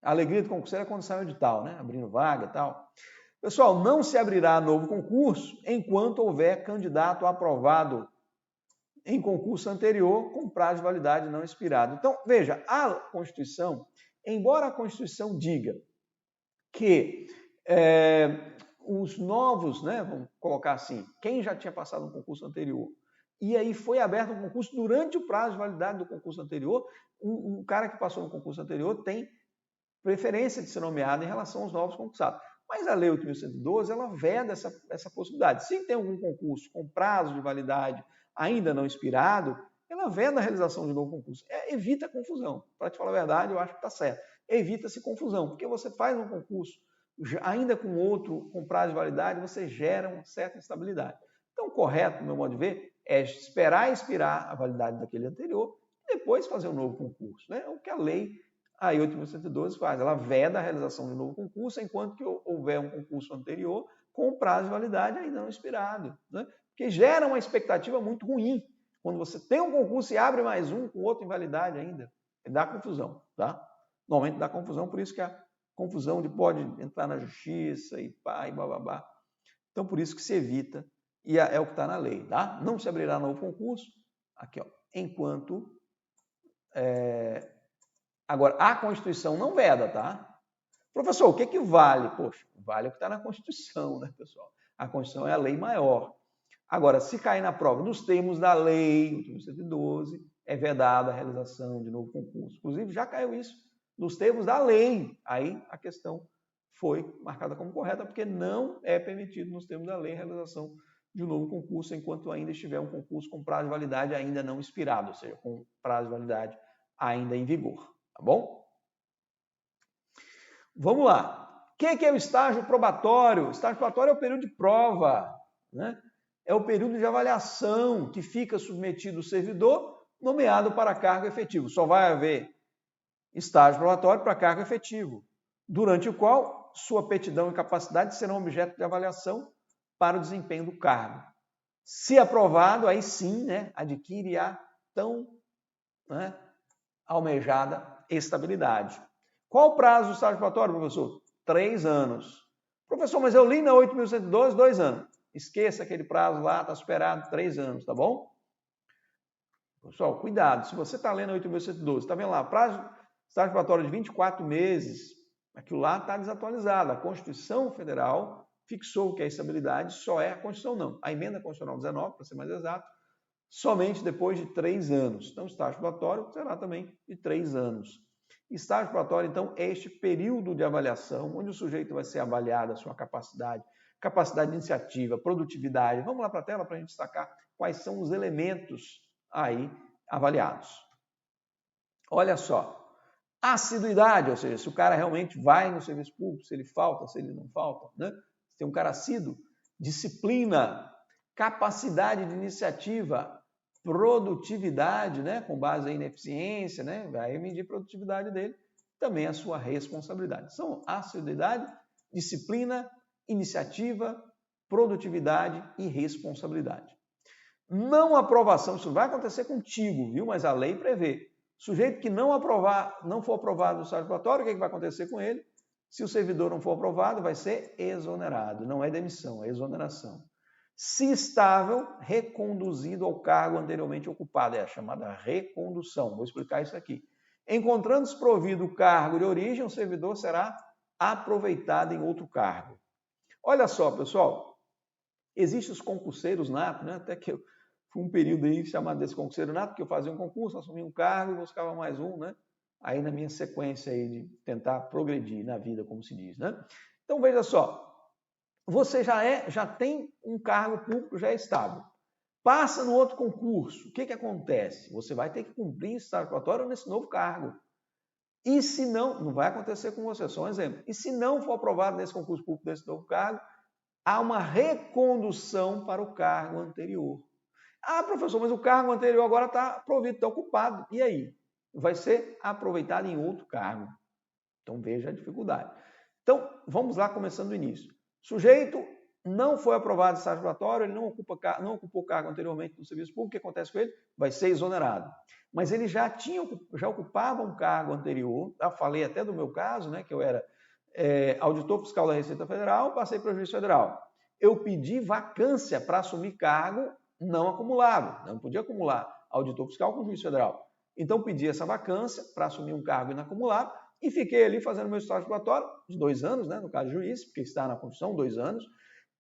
Speaker 1: A alegria do concurso é quando sai o edital, né? Abrindo vaga e tal. Pessoal, não se abrirá novo concurso enquanto houver candidato aprovado em concurso anterior com prazo de validade não expirado. Então, veja, a Constituição, embora a Constituição diga que os novos, né, vamos colocar assim, quem já tinha passado um concurso anterior, e aí foi aberto um concurso durante o prazo de validade do concurso anterior, um cara que passou no concurso anterior tem preferência de ser nomeado em relação aos novos concursados. Mas a Lei 8.112, ela veda essa possibilidade. Se tem algum concurso com prazo de validade ainda não expirado, ela veda a realização de novo concurso. Evita confusão. Para te falar a verdade, eu acho que está certo. Evita-se confusão, porque você faz um concurso ainda com outro com prazo de validade, você gera uma certa instabilidade. Então, o correto, no meu modo de ver, é esperar expirar a validade daquele anterior e depois fazer um novo concurso. Né? É o que a lei a 8.112 faz. Ela veda a realização de um novo concurso enquanto que houver um concurso anterior com prazo de validade ainda não expirado. Né? Porque gera uma expectativa muito ruim. Quando você tem um concurso e abre mais um com outro em validade ainda, dá confusão. Tá? Normalmente dá confusão, por isso que a confusão de pode entrar na justiça e pá, e bababá. Então, por isso que se evita, e é o que está na lei. Tá? Não se abrirá novo concurso, aqui, ó, enquanto... Agora, a Constituição não veda, tá? Professor, o que vale? Poxa, vale o que está na Constituição, né, pessoal? A Constituição é a lei maior. Agora, se cair na prova, nos termos da lei 8.112, é vedada a realização de novo concurso. Inclusive, já caiu isso nos termos da lei. Aí a questão foi marcada como correta, porque não é permitido nos termos da lei a realização de um novo concurso enquanto ainda estiver um concurso com prazo de validade ainda não expirado, ou seja, com prazo de validade ainda em vigor. Tá bom? Vamos lá. O que é o estágio probatório? O estágio probatório é o período de prova, né? É o período de avaliação que fica submetido o servidor nomeado para cargo efetivo. Só vai haver estágio probatório para cargo efetivo, durante o qual sua aptidão e capacidade serão objeto de avaliação para o desempenho do cargo. Se aprovado, aí sim, né, adquire a tão, né, almejada estabilidade. Qual o prazo do estágio probatório, professor? 3 anos. Professor, mas eu li na 8.112, 2 anos. Esqueça aquele prazo lá, está superado, 3 anos, tá bom? Pessoal, cuidado, se você está lendo a 8.112, está vendo lá, prazo estágio probatório de 24 meses, aquilo lá está desatualizado. A Constituição Federal fixou que a estabilidade só é a Constituição, não. A emenda constitucional 19, para ser mais exato, somente depois de 3 anos. Então, o estágio probatório será também de 3 anos. Estágio probatório, então, é este período de avaliação, onde o sujeito vai ser avaliado a sua capacidade de iniciativa, produtividade. Vamos lá para a tela para a gente destacar quais são os elementos aí avaliados. Olha só. Assiduidade, ou seja, se o cara realmente vai no serviço público, se ele falta, se ele não falta, né? Se tem um cara assíduo. Disciplina, capacidade de iniciativa, produtividade, né? Com base aí na eficiência, né? Vai medir a produtividade dele, também a sua responsabilidade. São assiduidade, disciplina, iniciativa, produtividade e responsabilidade. Não aprovação, isso não vai acontecer contigo, viu? Mas a lei prevê. Sujeito que não for aprovado no estágio probatório, o que vai acontecer com ele? Se o servidor não for aprovado, vai ser exonerado. Não é demissão, é exoneração. Se estável, reconduzido ao cargo anteriormente ocupado. É a chamada recondução. Vou explicar isso aqui. Encontrando desprovido o cargo de origem, o servidor será aproveitado em outro cargo. Olha só, pessoal. Existem os concurseiros natos, né? Até que eu fui um período aí chamado desse concurseiro nato, que eu fazia um concurso, assumia um cargo e buscava mais um, né? Aí na minha sequência aí de tentar progredir na vida, como se diz, né? Então veja só, você já tem um cargo público, já é estável. Passa no outro concurso, o que acontece? Você vai ter que cumprir estágio probatório nesse novo cargo. E se não vai acontecer com você, só um exemplo. E se não for aprovado nesse concurso público desse novo cargo, há uma recondução para o cargo anterior. Ah, professor, mas o cargo anterior agora está provido, está ocupado. E aí? Vai ser aproveitado em outro cargo. Então, veja a dificuldade. Então, vamos lá, começando do início. Sujeito não foi aprovado no estágio probatório, ele não ocupou o cargo anteriormente no serviço público, o que acontece com ele? Vai ser exonerado. Mas ele já ocupava um cargo anterior, eu falei até do meu caso, né, que eu era auditor fiscal da Receita Federal, passei para o Juiz Federal. Eu pedi vacância para assumir cargo não acumulável, não podia acumular auditor fiscal com Juiz Federal. Então, pedi essa vacância para assumir um cargo inacumulável e fiquei ali fazendo meu estágio probatório, de 2 anos, né, no caso de juiz, porque está na Constituição, 2 anos.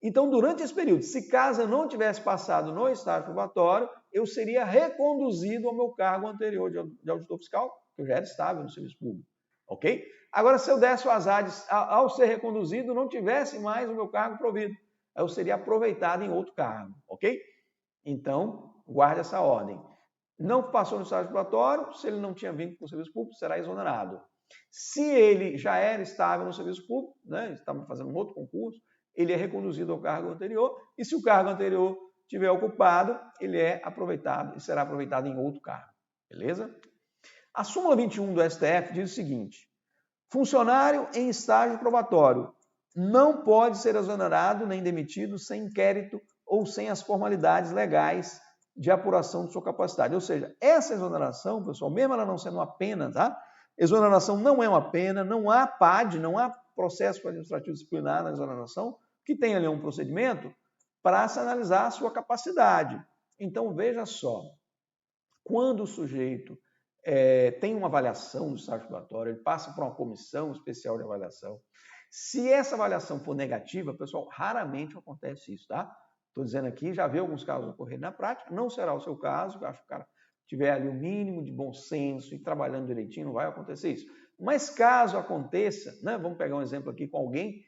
Speaker 1: Então, durante esse período, se caso eu não tivesse passado no estágio probatório, eu seria reconduzido ao meu cargo anterior de auditor fiscal, que eu já era estável no serviço público, ok? Agora, se eu desse o azar de, ao ser reconduzido, não tivesse mais o meu cargo provido, eu seria aproveitado em outro cargo, ok? Então, guarde essa ordem. Não passou no estágio probatório, se ele não tinha vínculo com o serviço público, será exonerado. Se ele já era estável no serviço público, né, estava fazendo um outro concurso, ele é reconduzido ao cargo anterior, e se o cargo anterior estiver ocupado, ele é aproveitado e será aproveitado em outro cargo. Beleza? A súmula 21 do STF diz o seguinte: funcionário em estágio probatório não pode ser exonerado nem demitido sem inquérito ou sem as formalidades legais de apuração de sua capacidade. Ou seja, essa exoneração, pessoal, mesmo ela não sendo uma pena, tá? Exoneração não é uma pena, não há PAD, não há processo administrativo disciplinar na exoneração, que tem ali um procedimento para se analisar a sua capacidade. Então, veja só, quando o sujeito tem uma avaliação do estágio probatório, ele passa por uma comissão especial de avaliação. Se essa avaliação for negativa, pessoal, raramente acontece isso, tá? Estou dizendo aqui, já vi alguns casos ocorrerem na prática, não será o seu caso, eu acho que o cara tiver ali o mínimo de bom senso e trabalhando direitinho, não vai acontecer isso. Mas caso aconteça, né, vamos pegar um exemplo aqui com alguém,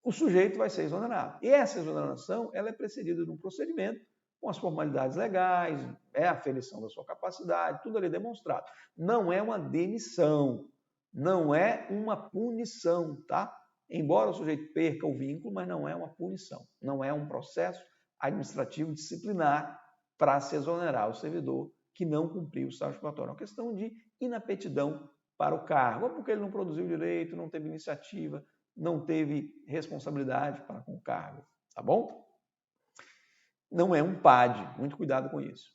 Speaker 1: o sujeito vai ser exonerado. E essa exoneração, ela é precedida de um procedimento com as formalidades legais, a aferição da sua capacidade, tudo ali demonstrado. Não é uma demissão, não é uma punição, tá? Embora o sujeito perca o vínculo, mas não é uma punição, não é um processo administrativo disciplinar para se exonerar o servidor que não cumpriu o estágio probatório. É uma questão de inaptidão para o cargo, ou porque ele não produziu direito, não teve iniciativa, não teve responsabilidade para com o cargo, tá bom? Não é um PAD, muito cuidado com isso.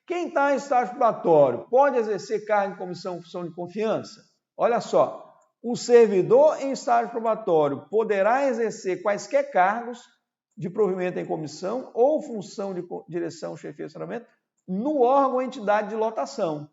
Speaker 1: Quem está em estágio probatório pode exercer cargo em comissão função de confiança? Olha só, o servidor em estágio probatório poderá exercer quaisquer cargos de provimento em comissão ou função de direção, chefia de estacionamento no órgão ou entidade de lotação.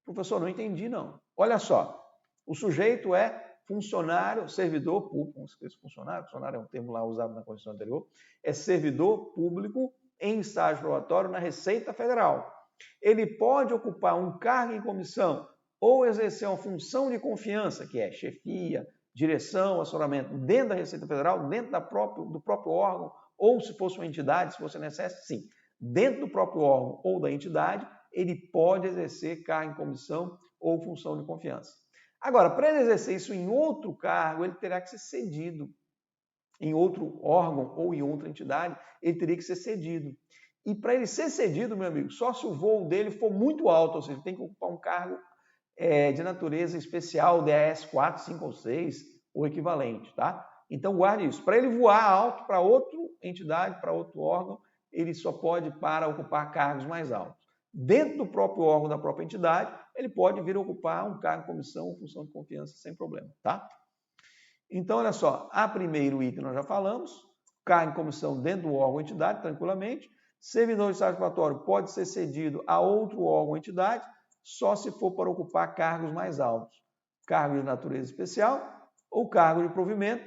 Speaker 1: Professor, não entendi, não. Olha só, o sujeito é funcionário, servidor público, vamos esquecer funcionário é um termo lá usado na Constituição anterior, é servidor público em estágio probatório na Receita Federal. Ele pode ocupar um cargo em comissão ou exercer uma função de confiança, que é chefia, direção, assessoramento, dentro da Receita Federal, dentro do próprio órgão, ou se fosse uma entidade, se fosse necessário, sim. Dentro do próprio órgão ou da entidade, ele pode exercer cargo em comissão ou função de confiança. Agora, para ele exercer isso em outro cargo, ele terá que ser cedido. Em outro órgão ou em outra entidade, ele teria que ser cedido. E para ele ser cedido, meu amigo, só se o voo dele for muito alto, ou seja, ele tem que ocupar um cargo de natureza especial, DAS 4, 5 ou 6, ou equivalente, tá? Então, guarde isso. Para ele voar alto para outra entidade, para outro órgão, ele só pode para ocupar cargos mais altos. Dentro do próprio órgão da própria entidade, ele pode vir a ocupar um cargo em comissão ou função de confiança sem problema, tá? Então, olha só, a primeiro item nós já falamos, cargo em comissão dentro do órgão ou entidade, tranquilamente. Servidor de estágio probatório pode ser cedido a outro órgão ou entidade, só se for para ocupar cargos mais altos, cargo de natureza especial ou cargo de provimento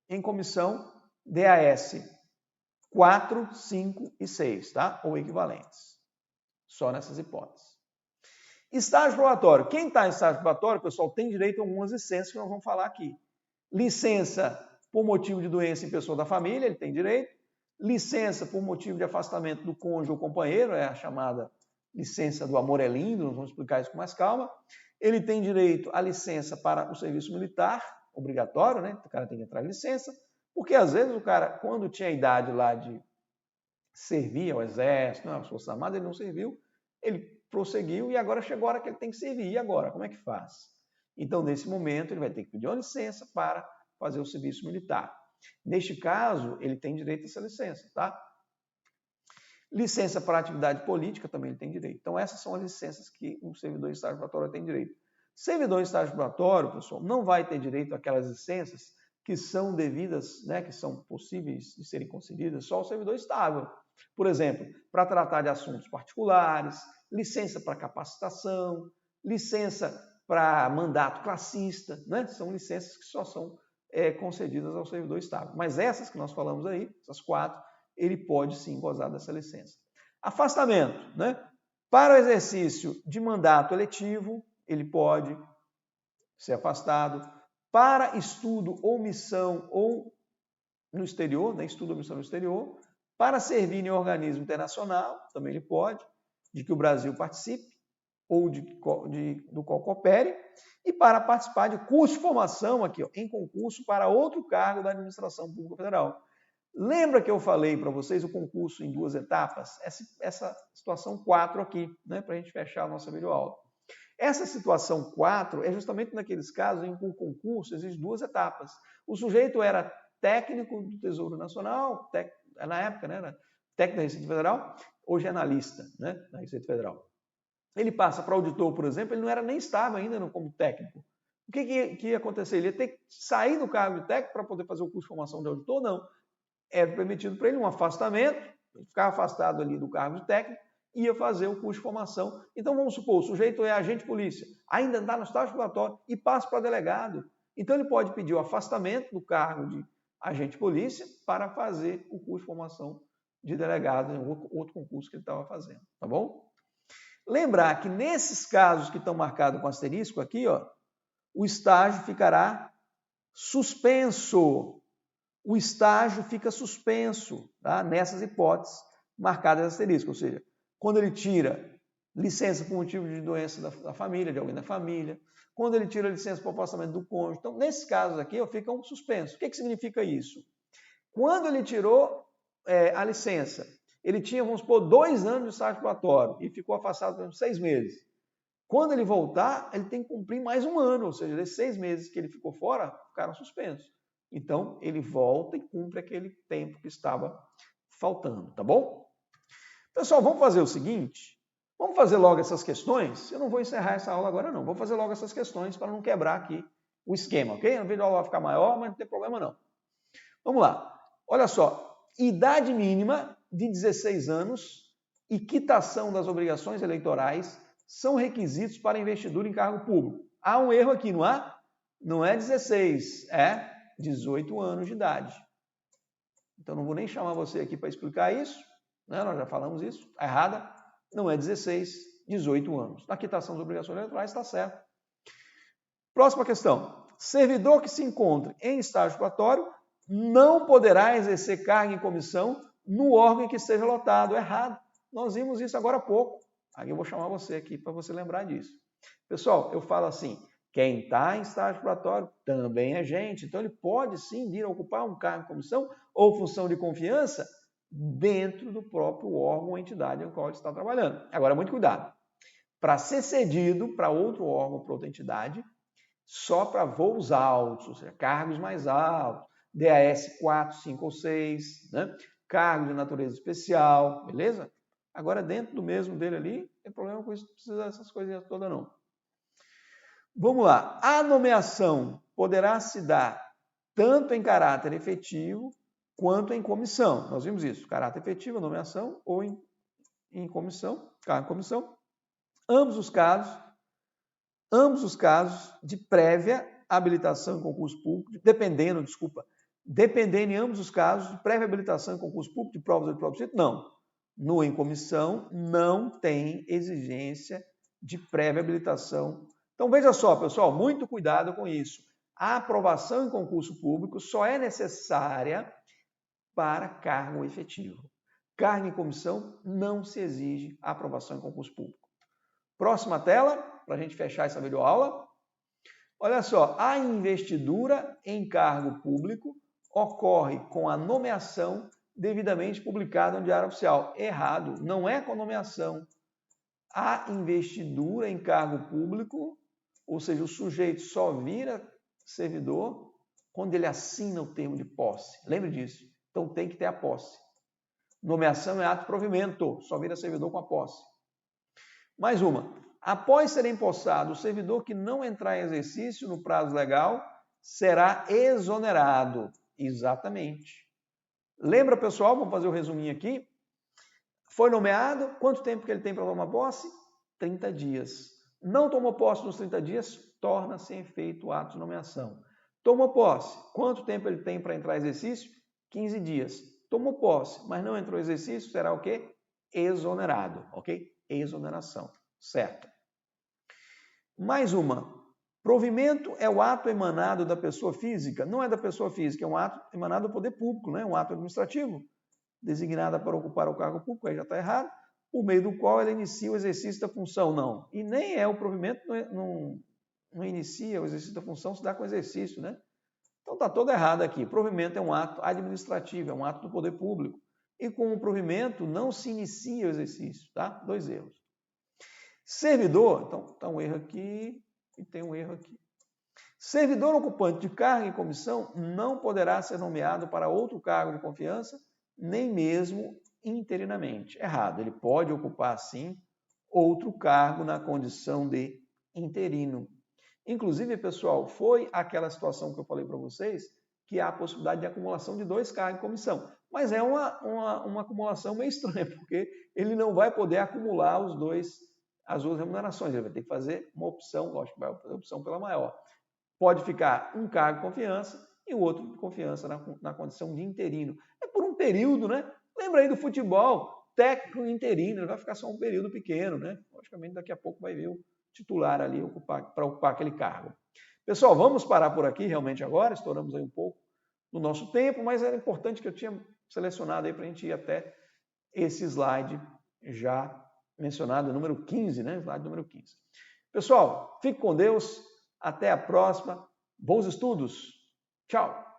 Speaker 1: em comissão DAS 4, 5 e 6, tá? Ou equivalentes. Só nessas hipóteses. Estágio probatório. Quem está em estágio probatório, pessoal, tem direito a algumas licenças que nós vamos falar aqui. Licença por motivo de doença em pessoa da família, ele tem direito. Licença por motivo de afastamento do cônjuge ou companheiro, é a chamada licença do amor é lindo, nós vamos explicar isso com mais calma. Ele tem direito à licença para o serviço militar, obrigatório, né? O cara tem que entrar em licença, porque às vezes o cara, quando tinha a idade lá de servir ao exército, às Forças Armadas, ele não serviu, ele prosseguiu e agora chegou a hora que ele tem que servir. E agora, como é que faz? Então, nesse momento, ele vai ter que pedir uma licença para fazer o serviço militar. Neste caso, ele tem direito a essa licença, tá? Licença para atividade política também ele tem direito. Então, essas são as licenças que um servidor em estágio probatório tem direito. Servidor em estágio probatório, pessoal, não vai ter direito àquelas licenças que são devidas, né, que são possíveis de serem concedidas só ao servidor estável. Por exemplo, para tratar de assuntos particulares, licença para capacitação, licença para mandato classista, né? São licenças que só são concedidas ao servidor estável. Mas essas que nós falamos aí, essas 4, ele pode sim gozar dessa licença. Afastamento, né? Para o exercício de mandato eletivo, ele pode ser afastado. Para estudo ou missão ou no exterior, né? Estudo ou missão no exterior. Para servir em organismo internacional, também ele pode, de que o Brasil participe ou do qual coopere. E para participar de curso de formação aqui, ó, em concurso para outro cargo da Administração Pública Federal. Lembra que eu falei para vocês o concurso em 2 etapas? Essa situação 4 aqui, né, para a gente fechar a nossa videoaula. Essa situação 4 é justamente naqueles casos em que o concurso exige 2 etapas. O sujeito era técnico do Tesouro Nacional, na época, né, era técnico da Receita Federal, hoje é analista, né, da Receita Federal. Ele passa para auditor, por exemplo, ele não estava ainda como técnico. O que ia acontecer? Ele ia ter que sair do cargo de técnico para poder fazer o curso de formação de auditor? Não. Era permitido para ele um afastamento, ele ficava afastado ali do cargo de técnico, ia fazer o curso de formação. Então, vamos supor, o sujeito é agente de polícia, ainda está no estágio probatório e passa para delegado. Então, ele pode pedir o afastamento do cargo de agente de polícia para fazer o curso de formação de delegado em outro concurso que ele estava fazendo, tá bom? Lembrar que nesses casos que estão marcados com asterisco aqui, ó, o estágio ficará suspenso. O estágio fica suspenso, tá? Nessas hipóteses marcadas asterisco, ou seja, quando ele tira licença por motivo de doença da família, de alguém da família, quando ele tira licença por afastamento do cônjuge. Então, nesses casos aqui, ó, fica um suspenso. O que significa isso? Quando ele tirou a licença, ele tinha, vamos supor, 2 anos de estágio probatório e ficou afastado por 6 meses. Quando ele voltar, ele tem que cumprir mais 1 ano, ou seja, desses 6 meses que ele ficou fora, ficaram suspensos. Então, ele volta e cumpre aquele tempo que estava faltando, tá bom? Pessoal, vamos fazer o seguinte, vamos fazer logo essas questões. Eu não vou encerrar essa aula agora não, vou fazer logo essas questões para não quebrar aqui o esquema, ok? No vídeo a aula vai ficar maior, mas não tem problema não. Vamos lá. Olha só, idade mínima de 16 anos e quitação das obrigações eleitorais são requisitos para investidura em cargo público. Há um erro aqui, não há? Não é 16, é 18 anos de idade. Então, não vou nem chamar você aqui para explicar isso, né? Nós já falamos isso, está errada. Não é 16, 18 anos. Na quitação das obrigações eleitorais está certo. Próxima questão. Servidor que se encontre em estágio probatório não poderá exercer cargo em comissão no órgão em que esteja lotado. Errado. Nós vimos isso agora há pouco. Aí eu vou chamar você aqui para você lembrar disso. Pessoal, eu falo assim, quem está em estágio probatório também é gente. Então, ele pode sim vir a ocupar um cargo em comissão ou função de confiança dentro do próprio órgão ou entidade em qual ele está trabalhando. Agora, muito cuidado. Para ser cedido para outro órgão, para outra entidade, só para voos altos, ou seja, cargos mais altos, DAS 4, 5 ou 6, né? Cargo de natureza especial, beleza? Agora, dentro do mesmo dele ali, não tem problema com isso, não precisa dessas coisinhas todas não. Vamos lá. A nomeação poderá se dar tanto em caráter efetivo quanto em comissão. Nós vimos isso, caráter efetivo, nomeação, ou em comissão, cargo em comissão. Ambos os casos de prévia habilitação em concurso público, dependendo em ambos os casos de prévia habilitação em concurso público, de provas de prova, não. No em comissão não tem exigência de prévia habilitação. Então veja só, pessoal, muito cuidado com isso. A aprovação em concurso público só é necessária para cargo efetivo. Cargo em comissão não se exige a aprovação em concurso público. Próxima tela, para a gente fechar essa videoaula. Olha só, a investidura em cargo público ocorre com a nomeação devidamente publicada no Diário Oficial. Errado, não é com nomeação. A investidura em cargo público, ou seja, o sujeito só vira servidor quando ele assina o termo de posse. Lembre disso. Então tem que ter a posse. Nomeação é ato de provimento, só vira servidor com a posse. Mais uma. Após ser empossado, o servidor que não entrar em exercício no prazo legal será exonerado. Exatamente. Lembra, pessoal? Vamos fazer o resuminho aqui. Foi nomeado, quanto tempo que ele tem para tomar posse? 30 dias. Não tomou posse nos 30 dias, torna-se em efeito o ato de nomeação. Tomou posse, quanto tempo ele tem para entrar em exercício? 15 dias. Tomou posse, mas não entrou em exercício, será o quê? Exonerado, ok? Exoneração, certo. Mais uma. Provimento é o ato emanado da pessoa física? Não é da pessoa física, é um ato emanado do poder público, né? Um ato administrativo, designada para ocupar o cargo público, aí já está errado, por meio do qual ela inicia o exercício da função, não. E nem é o provimento, não inicia o exercício da função, se dá com o exercício, né? Então está todo errado aqui. Provimento é um ato administrativo, é um ato do poder público. E com o provimento não se inicia o exercício, tá? 2 erros. Servidor, então está um erro aqui e tem um erro aqui. Servidor ocupante de cargo em comissão não poderá ser nomeado para outro cargo de confiança, nem mesmo interinamente. Errado, ele pode ocupar, sim, outro cargo na condição de interino. Inclusive, pessoal, foi aquela situação que eu falei para vocês, que há a possibilidade de acumulação de 2 cargos em comissão. Mas é uma acumulação meio estranha, porque ele não vai poder acumular as duas remunerações. Ele vai ter que fazer uma opção, lógico, vai fazer a opção pela maior. Pode ficar um cargo de confiança e o outro de confiança na condição de interino. É por um período, né? Lembra aí do futebol, técnico interino, ele vai ficar só um período pequeno, né? Logicamente, daqui a pouco vai vir o titular ali para ocupar aquele cargo. Pessoal, vamos parar por aqui realmente agora, estouramos aí um pouco no nosso tempo, mas era importante que eu tinha selecionado aí para a gente ir até esse slide já mencionado, número 15, né? Slide número 15. Pessoal, fique com Deus, até a próxima, bons estudos, tchau!